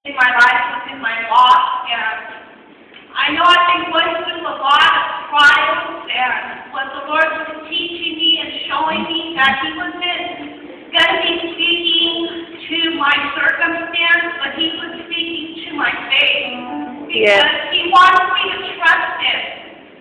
in my life within my loss, and I know I've been going through a lot of trials, and what the Lord was teaching me and showing me that He wasn't going to be speaking to my circumstance, but He was speaking to my faith, because He wants me to trust Him,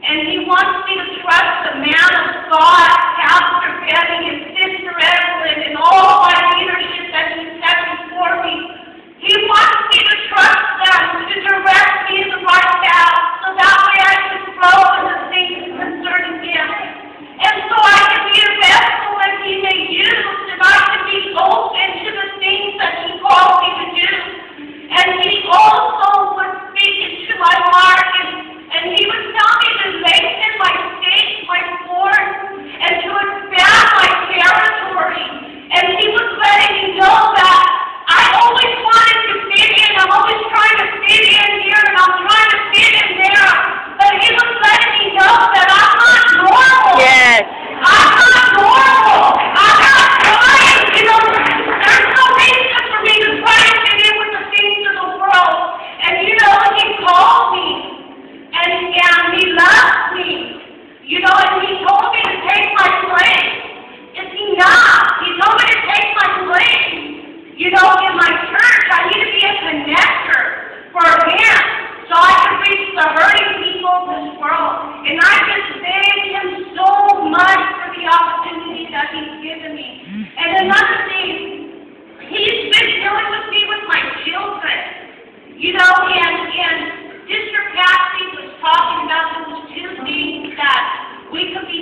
and He wants me to trust the man of God, Pastor Benny and Sister Evelyn, and all my leadership that He set before me. He wants me to trust them to direct me in the right path, so that way I can grow in the things concerning Him. And so I can be a vessel that He may use, and I can be open to the things that He calls me to do. And He also was speaking to my heart, and He was telling me to lengthen my stakes, my cords, and to expand my territory. And He was letting me know that I always wanted to fit in. I'm always trying to fit in here, and I'm trying to fit in there. But He was letting me know that I'm not normal. Yes. I'm not normal. I'm not trying. There's no reason for me to try to fit in with the things of the world. And He called me, and He loves me. And He told me to take my place. It's enough. He told me to take my place. In my church, I need to be a connector for Him, so I can reach the hurting people of this world. And I just thank Him so much for the opportunity that He's given me. And another thing, He's been dealing with me with my children. And Sister Patsy was talking about those two things that we could be,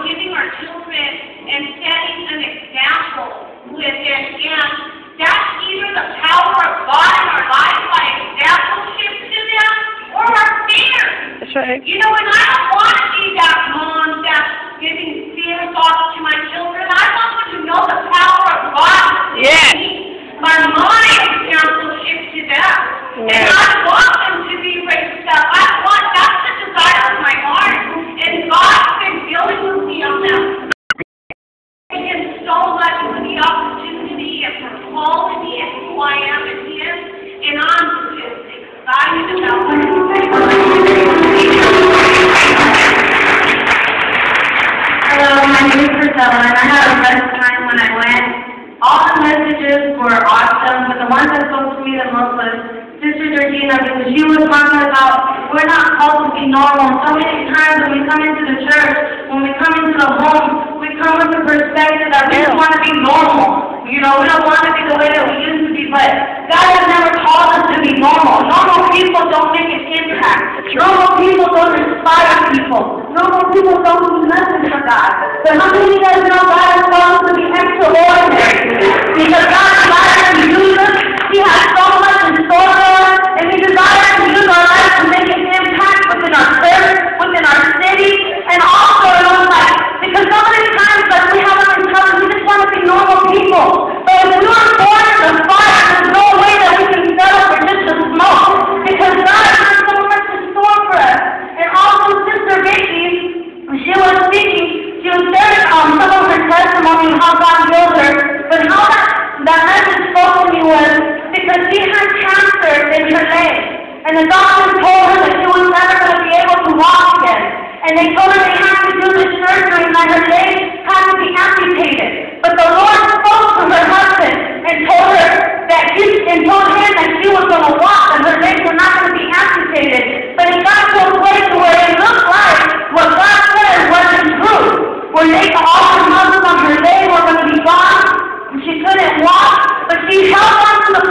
giving our children and setting an example with it. And that's either the power of God in our life by exampleship to them, or our fear. That's right. And I don't want to be that mom that's giving fears off to my children. I want them to know the power of God in me by my exampleship to them. And I want them to be raised up. That's the desire of my heart. And God's been dealing with me on that. Thank Him so much for the opportunity and for calling me and who I am in Him. And I'm just excited about what He's doing. Hello, my name is Pricilla, and I had a blessed time when I went. All the messages were awesome, but the one that spoke to me the most was Sister Georgina, because she was talking about we're not called to be normal. So many times when we come into the church, when we come into the home, we come with the perspective that we just want to be normal. We don't want to be the way that we used to be, but God has never called us to be normal. Normal people don't make an impact. Normal people don't inspire people. Normal people don't do nothing for God. But how many of you guys know God has called us to be extraordinary? Because God desires to use us. He has so much in store for us, and He desires to use our lives to make an impact within our church, within our city, and also in our life. Because so many times that we haven't been covered, we just want to be normal people. But if we were born in the fire, there's no way that we can settle for just the smoke. Because God has so much in store for us. And also Sister Vicky, she was speaking, she was sharing some of her testimony and how God healed her. But how that message spoke to me was because she had cancer in her leg. And the doctor told her that she was never going to be able to walk again. And they told her they had to do the surgery and that her leg had to be amputated. But the Lord spoke to her husband and told him that she was going to walk and her legs were not going to be amputated. But it got to a place where it looked like what God said wasn't true. Where all the muscles on her leg were going to be gone and she couldn't walk. But she held on to the